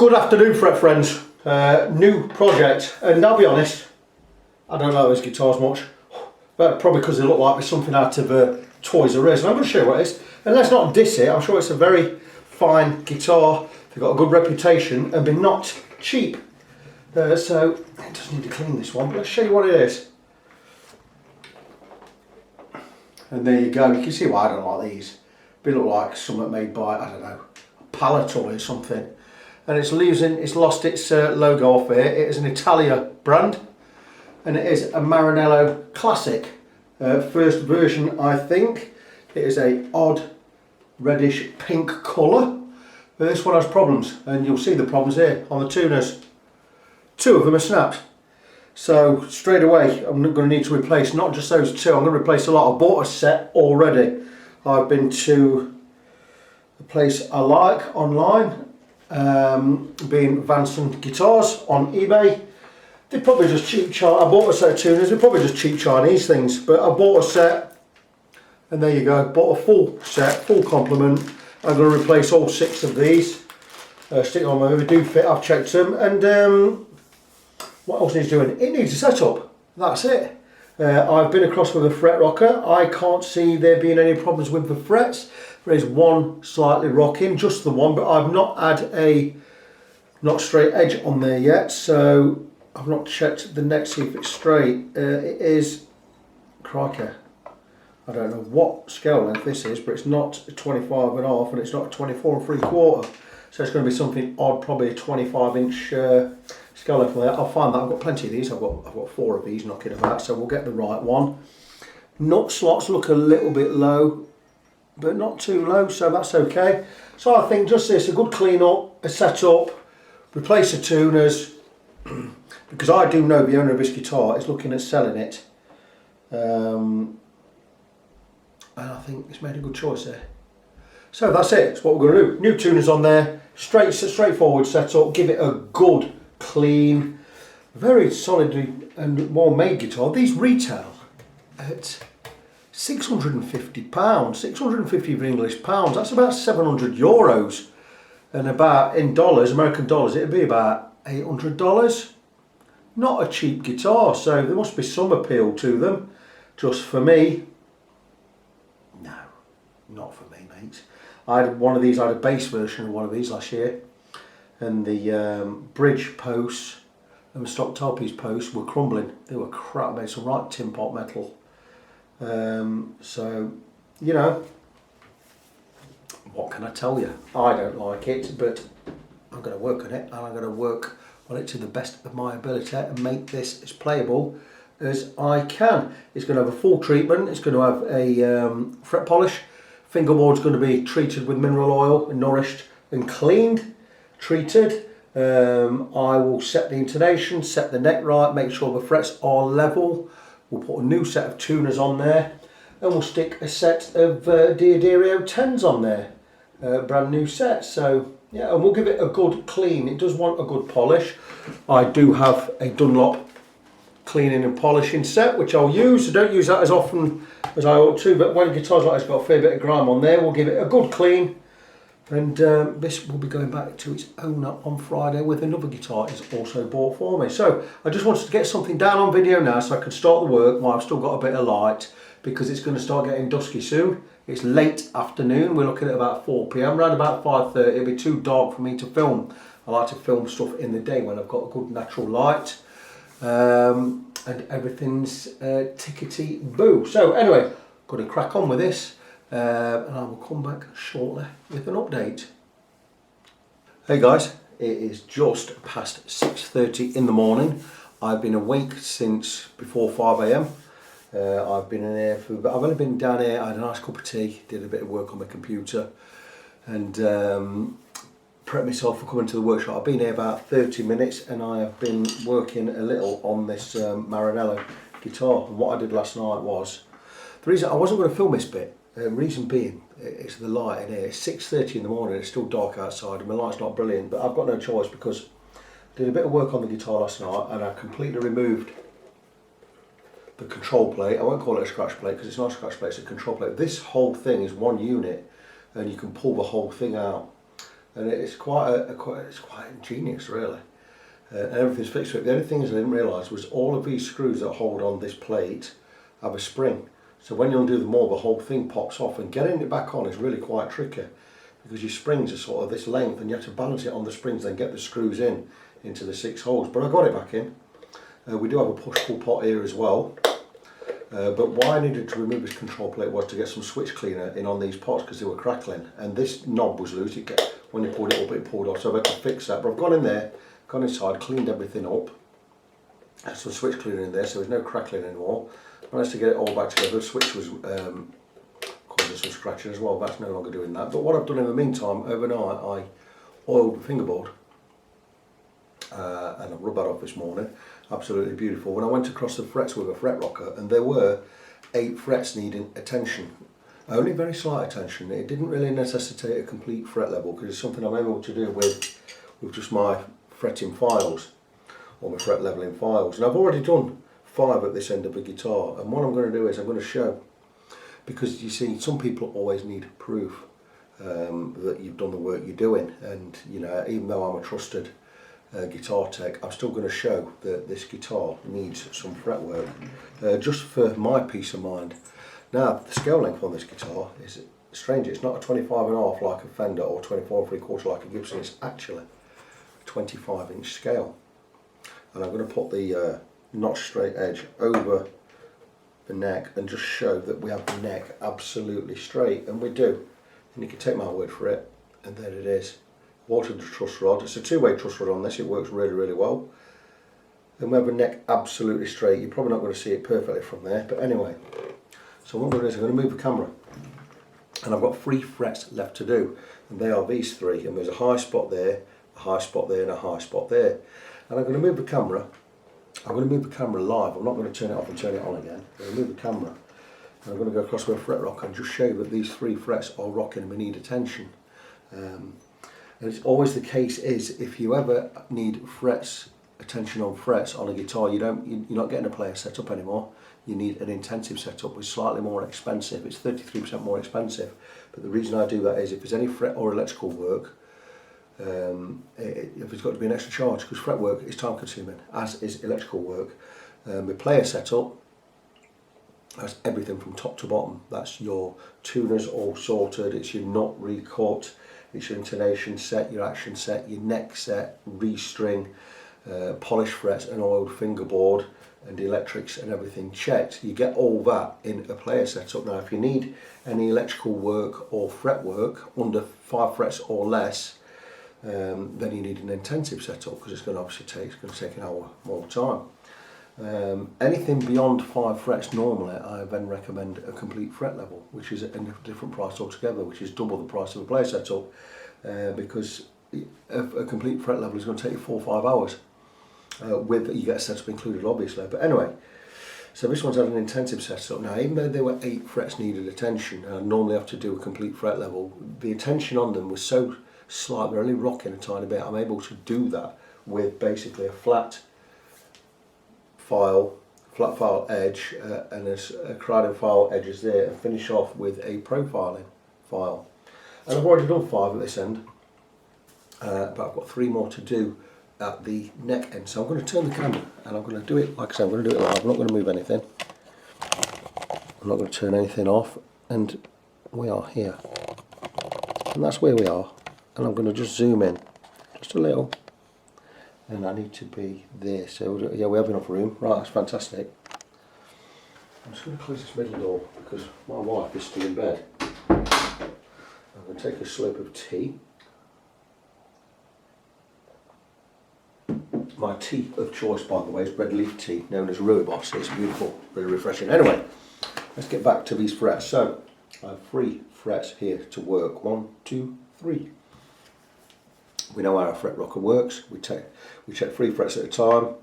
Good afternoon, fret friends. New project, and I'll be honest, I don't know those guitars much, but probably because they look like it's something out of Toys R Us. And I'm going to show you what it is. And let's not diss it. I'm sure it's a very fine guitar. They've got a good reputation and been not cheap. So it does need to clean this one, but let's show you what it is. And there you go. You can see why I don't like these. They look like something made by, I don't know, a pallet toy or something. And it's lost its logo off here. It is an Italia brand, and it is a Maranello Classic, first version I think. It is a odd reddish pink colour, but this one has problems, and you'll see the problems here on the tuners. Two of them are snapped, so straight away I'm going to need to replace not just those two. I'm going to replace a lot. I bought a set already. I've been to a place I like online, being Vanson Guitars on eBay. They're probably just cheap I bought a set of tuners. They're probably just cheap Chinese things, but I bought a set, and there you go. Bought a full set, full complement. I'm going to replace all 6 of these. Stick on them. They do fit. I've checked them. And what else needs doing? It needs a setup. That's it. I've been across with a fret rocker. I can't see there being any problems with the frets. There is one slightly rocking, just the one, but I've not had a not straight edge on there yet, so I've not checked the neck, see if it's straight. It is, crikey, I don't know what scale length this is, but it's not a 25.5 and it's not a 24.75, so it's going to be something odd, probably a 25-inch scale length on there. I'll find that. I've got plenty of these. I've got 4 of these knocking about, so we'll get the right one. Nut slots look a little bit low, but not too low, so that's okay. So I think just this, a good clean up, a setup, replace the tuners, because I do know the owner of this guitar is looking at selling it, and I think it's made a good choice there. So that's it. It's what we're going to do. New tuners on there, straightforward setup. Give it a good clean, very solidly and well made guitar. These retail at £650, 650 English pounds. That's about 700 euros, and about in dollars, American dollars, it'd be about $800. Not a cheap guitar, so there must be some appeal to them. Just for me, no, not for me, mate. I had one of these. I had a bass version of one of these last year, and the bridge posts and the stock tailpiece posts were crumbling. They were crap. Made some right tin pot metal. So, you know, what can I tell you? I don't like it, but I'm going to work on it, and I'm going to work on it to the best of my ability and make this as playable as I can. It's going to have a full treatment. It's going to have a fret polish. Fingerboard's going to be treated with mineral oil and nourished and cleaned, treated. I will set the intonation, set the neck right, make sure the frets are level. We'll put a new set of tuners on there, and we'll stick a set of Diodario 10s on there, brand new set. So yeah, and we'll give it a good clean. It does want a good polish. I do have a Dunlop cleaning and polishing set, which I'll use. I don't use that as often as I ought to, but when a guitar's like it's got a fair bit of grime on there, we'll give it a good clean. And this will be going back to its owner on Friday with another guitar it's also bought for me. So I just wanted to get something down on video now so I can start the work while I've still got a bit of light, because it's going to start getting dusky soon. It's late afternoon. We're looking at about 4 PM, around about 5:30. It'll be too dark for me to film. I like to film stuff in the day when I've got a good natural light, and everything's tickety boo. So anyway, going to crack on with this. And I will come back shortly with an update. Hey guys, it is just past 6:30 in the morning. I've been awake since before 5 AM. I've been in here I've only been down here. I had a nice cup of tea, did a bit of work on my computer, and prepped myself for coming to the workshop. I've been here about 30 minutes, and I have been working a little on this Maranello guitar. And what I did last night was, the reason I wasn't going to film this bit, reason being, it's the light in here. It's 6:30 in the morning, it's still dark outside, and my light's not brilliant, but I've got no choice because I did a bit of work on the guitar last night, and I completely removed the control plate. I won't call it a scratch plate because it's not a scratch plate, it's a control plate. This whole thing is one unit, and you can pull the whole thing out. and it's quite ingenious really. And everything's fixed to it. The only thing is I didn't realise was all of these screws that hold on this plate have a spring. So when you undo them all, the whole thing pops off, and getting it back on is really quite tricky because your springs are sort of this length and you have to balance it on the springs, then get the screws into the 6 holes. But I got it back in. We do have a push-pull pot here as well. But why I needed to remove this control plate was to get some switch cleaner in on these pots because they were crackling, and this knob was loose. When you pulled it up, it pulled off, so I had to fix that. But I've gone in there, gone inside, cleaned everything up, had some switch cleaner in there so there's no crackling anymore. Managed to get it all back together. The switch was causing some scratching as well, that's no longer doing that. But what I've done in the meantime, overnight I oiled the fingerboard and I've rubbed that off this morning. Absolutely beautiful. When I went across the frets with a fret rocker, and there were 8 frets needing attention, only very slight attention. It didn't really necessitate a complete fret level because it's something I'm able to do with just my fretting files or my fret leveling files. And I've already done 5 at this end of the guitar, and what I'm going to do is I'm going to show, because you see some people always need proof that you've done the work you're doing, and you know, even though I'm a trusted guitar tech, I'm still going to show that this guitar needs some fretwork just for my peace of mind. Now the scale length on this guitar is strange. It's not a 25.5 like a Fender or 24.75 like a Gibson. It's actually a 25-inch scale, and I'm going to put the notch straight edge over the neck and just show that we have the neck absolutely straight, and we do. And you can take my word for it, and there it is. Watered the truss rod. It's a 2-way truss rod on this. It works really, really well. And we have a neck absolutely straight. You're probably not going to see it perfectly from there, but anyway. So what I'm going to do is I'm going to move the camera, and I've got 3 frets left to do, and they are these 3. And there's a high spot there, a high spot there, and a high spot there. And I'm going to move the camera. I'm going to move the camera live. I'm not going to turn it off and turn it on again. I'm going to move the camera, and I'm going to go across with a fret rocker and just show you that these 3 frets are rocking and we need attention. And it's always the case is if you ever need attention on frets on a guitar, you're not getting a player setup anymore. You need an intensive setup, which is slightly more expensive. It's 33% more expensive. But the reason I do that is if there's any fret or electrical work, if it's got to be an extra charge, because fret work is time consuming, as is electrical work. The player setup, that's everything from top to bottom. That's your tuners all sorted, it's your nut recut, it's your intonation set, your action set, your neck set, restring, polished frets, and oiled fingerboard, and the electrics and everything checked. You get all that in a player setup. Now if you need any electrical work or fret work under 5 frets or less, then you need an intensive setup, because it's going to obviously take an hour more time. Anything beyond 5 frets normally I then recommend a complete fret level, which is a different price altogether, which is double the price of a player setup, because a complete fret level is going to take you 4 or 5 hours. You get a setup included obviously, but anyway, so this one's had an intensive setup. Now even though there were 8 frets needed attention, and I normally have to do a complete fret level, the attention on them was so slight, they're only rocking a tiny bit. I'm able to do that with basically a flat file edge and a crowding file edges there, and finish off with a profiling file. And I've already done 5 at this end, but I've got 3 more to do at the neck end. So I'm going to turn the camera and I'm going to do it, like I said, I'm going to do it live. I'm not going to move anything. I'm not going to turn anything off, and we are here. And that's where we are. And I'm going to just zoom in just a little. And I need to be there. So yeah, we have enough room. Right, that's fantastic. I'm just going to close this middle door because my wife is still in bed. I'm going to take a slurp of tea. My tea of choice, by the way, is red leaf tea, known as rooibos. It's beautiful, really refreshing. Anyway, let's get back to these frets. So, I have 3 frets here to work. 1, 2, 3. We know how our fret rocker works. We check 3 frets at a time,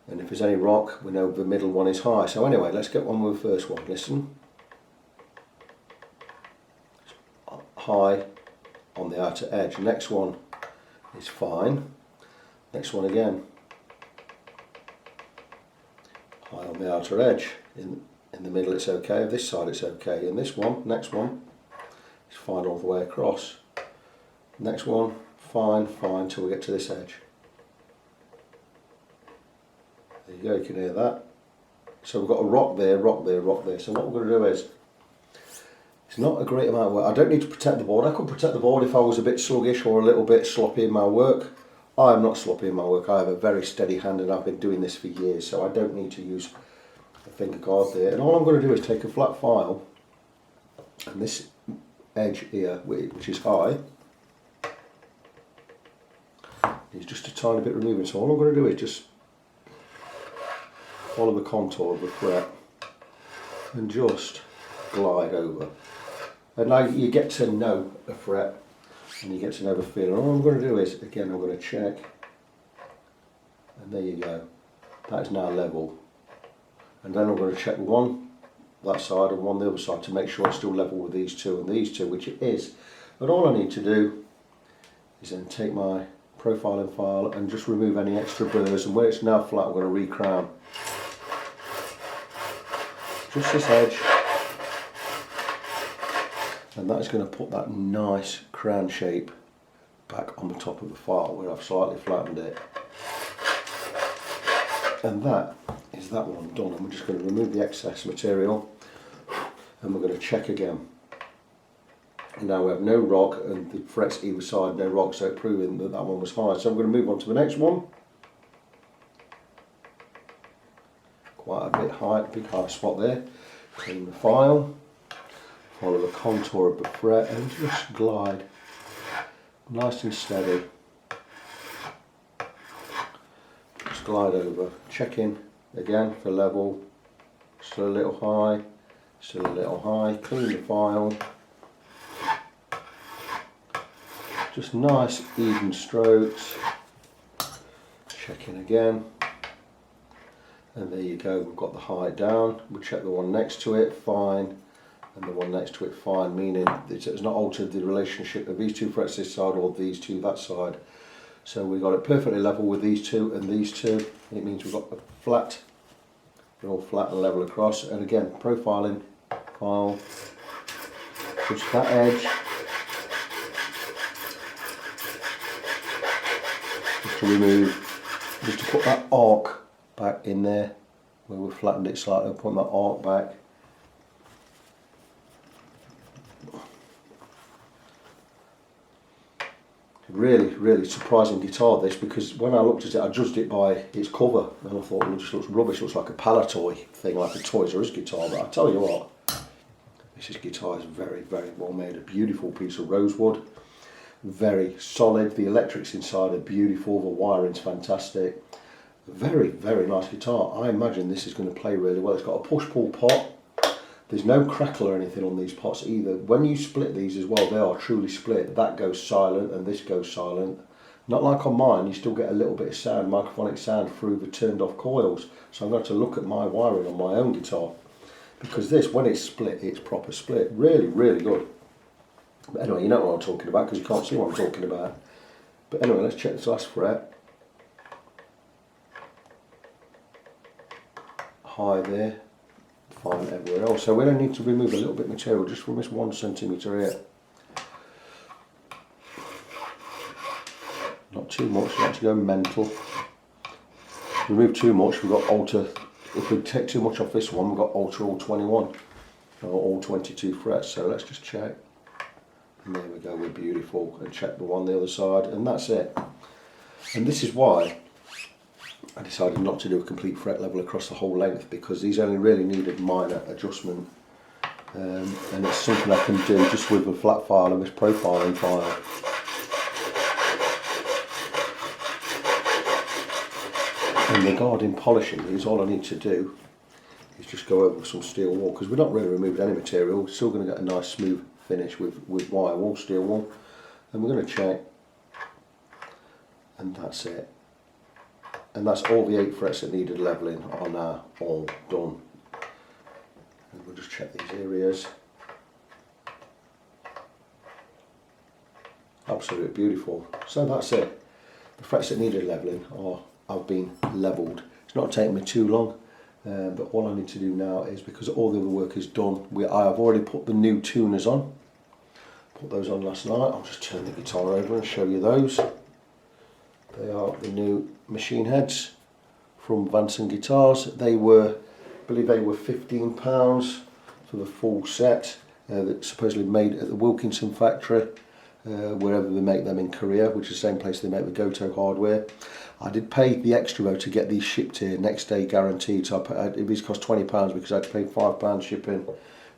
and if there's any rock, we know the middle one is high. So anyway, let's get on with the first one. Listen. High on the outer edge. Next one is fine. Next one again, high on the outer edge. In the middle it's okay, this side it's okay, and this one, next one, is fine all the way across. Next one, fine, fine, till we get to this edge. There you go, you can hear that. So we've got a rock there, rock there, rock there. So what we're going to do is, it's not a great amount of work. I don't need to protect the board. I could protect the board if I was a bit sluggish or a little bit sloppy in my work. I am not sloppy in my work. I have a very steady hand and I've been doing this for years, so I don't need to use a finger guard there. And all I'm going to do is take a flat file and this edge here, which is high, is just a tiny bit removing. So all I'm going to do is just follow the contour of the fret and just glide over. And now you get to know a fret and you get to know the feel. And all I'm going to do is, again, I'm going to check, and there you go. That is now level. And then I'm going to check one that side and one the other side to make sure it's still level with these two and these two, which it is. And all I need to do is then take my profiling file and just remove any extra burrs, and where it's now flat I'm going to re-crown. Just this edge. And that is going to put that nice crown shape back on the top of the file where I've slightly flattened it. And that is that one done. And we're just going to remove the excess material and we're going to check again. And now we have no rock and the frets either side, no rock, so proving that that one was high. So I'm going to move on to the next one. Quite a bit high, big high spot there. Clean the file. Follow the contour of the fret and just glide nice and steady. Just glide over, check in again for level, still a little high, still a little high, clean the file. Just nice even strokes, check in again. And there you go, we've got the high down. We'll check the one next to it, fine. And the one next to it fine, meaning it has not altered the relationship of these two frets this side or these two that side. So we got it perfectly level with these two and these two. It means we've got a flat, they're all flat and level across. And again, profiling file, just that edge, just to remove, just to put that arc back in there where we've flattened it slightly, put that arc back. Really surprising guitar this, because when I looked at it I judged it by its cover and I thought, well, it just looks rubbish, it looks like a Palatoy thing, like a Toys R Us guitar. But I tell you what, this guitar is very well made. A beautiful piece of rosewood, very solid, the electrics inside are beautiful, the wiring's fantastic. Very nice guitar. I imagine this is going to play really well. It's got a push-pull pot. There's no crackle or anything on these pots either. When you split these as well, they are truly split. That goes silent and this goes silent. Not like on mine, you still get a little bit of sound, microphonic sound through the turned off coils. So I'm going to look at my wiring on my own guitar. Because this, when it's split, it's proper split. Really good. But anyway, you know what I'm talking about because you can't see what I'm talking about. But anyway, let's check this last fret. High there. Fine everywhere else. So we only need to remove a little bit of material just from this 1 centimetre here. Not too much, not to go mental. Remove too much, we've got alter. If we take too much off this one, we've got alter all 21 or all 22 frets. So let's just check. And there we go, we're beautiful. And check the one the other side, and that's it. And this is why I decided not to do a complete fret level across the whole length, because these only really needed minor adjustment, and it's something I can do just with a flat file and this profiling file. And regarding polishing these, all I need to do is just go over with some steel wool, because we're not really removing any material. We're still going to get a nice smooth finish with wire wool, steel wool, and we're going to check, and that's it. And that's all the 8 frets that needed levelling are now all done. And we'll just check these areas. Absolutely beautiful. So that's it. The frets that needed levelling have been levelled. It's not taking me too long, but all I need to do now is, because all the other work is done, I have already put the new tuners on. put those on last night. I'll just turn the guitar over and show you those. They are the new machine heads from Vanson Guitars. They were, I believe they were £15 for the full set. That's supposedly made at the Wilkinson factory, wherever they make them in Korea, which is the same place they make the Goto hardware. I did pay the extra though to get these shipped here, next day guaranteed. So these cost £20 because I had to pay £5 shipping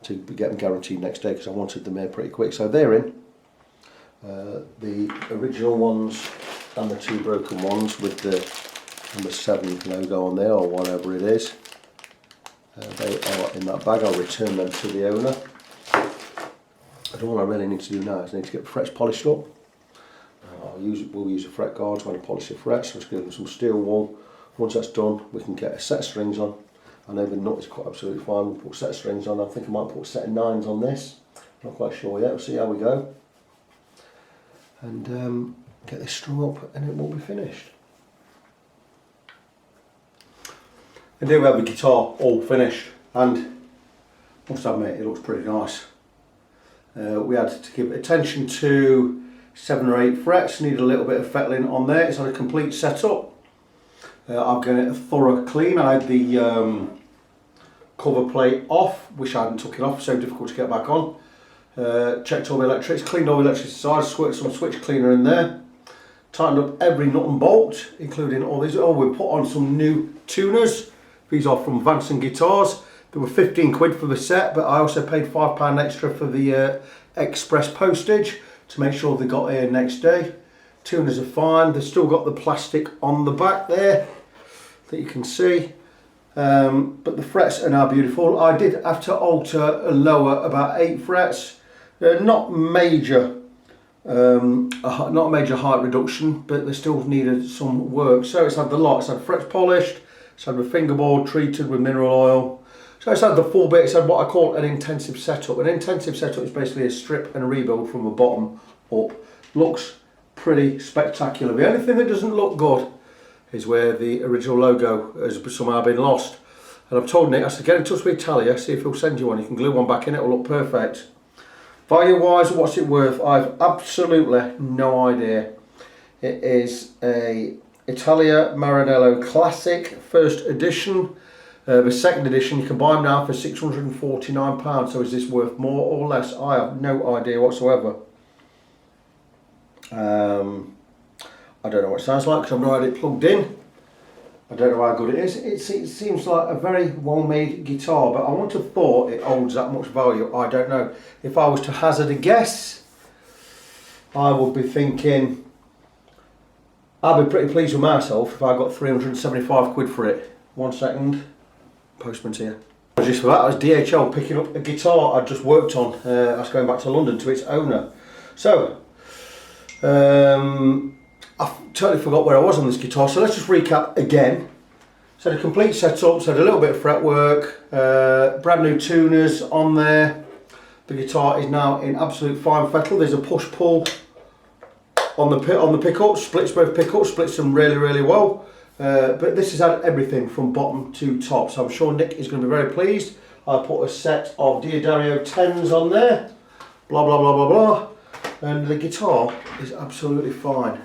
to get them guaranteed next day because I wanted them here pretty quick. So they're in. The original ones and the 2 broken ones with the number 7 logo on there or whatever it is. They are in that bag. I'll return them to the owner. And all I really need to do now is I need to get the frets polished up. We'll use a fret guard when I polish the frets. I'll just give them some steel wool. Once that's done, we can get a set of strings on. I know the nut is quite absolutely fine. We'll put a set of strings on. I think I might put a set of 9s on this. Not quite sure yet. We'll see how we go. And get this strung up and it will be finished. And here we have the guitar all finished, and must admit it looks pretty nice. We had to give attention to 7 or 8 frets, needed a little bit of fettling on there. It's had a complete setup. I've given it a thorough clean. I had the cover plate off, wish I hadn't took it off, so difficult to get back on. Checked all the electrics, cleaned all the electrics aside, squirted some switch cleaner in there. Tightened up every nut and bolt, including all these. Oh, we put on some new tuners. These are from Vanson Guitars. They were 15 quid for the set, but I also paid £5 extra for the express postage to make sure they got here next day. Tuners are fine. They've still got the plastic on the back there that you can see. But the frets are now beautiful. I did have to alter and lower about 8 frets. Not major height reduction, but they still needed some work. So it's had the lot. It's had frets polished. It's had the fingerboard treated with mineral oil. So it's had the full bit. It's had what I call an intensive setup. An intensive setup is basically a strip and a rebuild from the bottom up. Looks pretty spectacular. The only thing that doesn't look good is where the original logo has somehow been lost. And I've told Nick, I said, get in touch with Italia, see if he'll send you one. You can glue one back in, it'll look perfect. Value wise, what's it worth? I've absolutely no idea. It is a Italia Maranello Classic, first edition. The second edition, you can buy them now for £649. So is this worth more or less? I have no idea whatsoever. I don't know what it sounds like because I've not had it plugged in. I don't know how good it is. It seems like a very well-made guitar, but I wouldn't have thought it holds that much value. I don't know. If I was to hazard a guess, I would be thinking I'd be pretty pleased with myself if I got 375 quid for it. 1 second. Postman's here. Just for that, I was DHL picking up a guitar I'd just worked on. I was going back to London to its owner. So, I totally forgot where I was on this guitar, so let's just recap again. So the complete setup, so a little bit of fretwork, brand new tuners on there. The guitar is now in absolute fine fettle. There's a push-pull on the pickups, splits both pickups, splits them really, really well. But this has had everything from bottom to top, so I'm sure Nick is going to be very pleased. I put a set of Diodario 10s on there, blah, blah, blah, blah, blah. And the guitar is absolutely fine.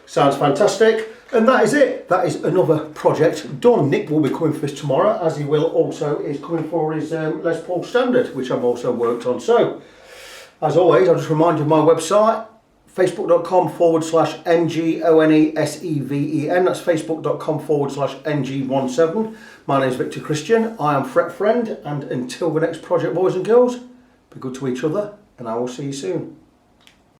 Sounds fantastic, and that is it. That is another project done. Nick will be coming for this tomorrow, as he will also is coming for his Les Paul Standard, which I've also worked on. So, as always, I'll just remind you of my website, facebook.com/NGONESEVEN. That's facebook.com/NG17. My name is Victor Christian. I am Fret Friend, and until the next project, boys and girls, be good to each other, and I will see you soon.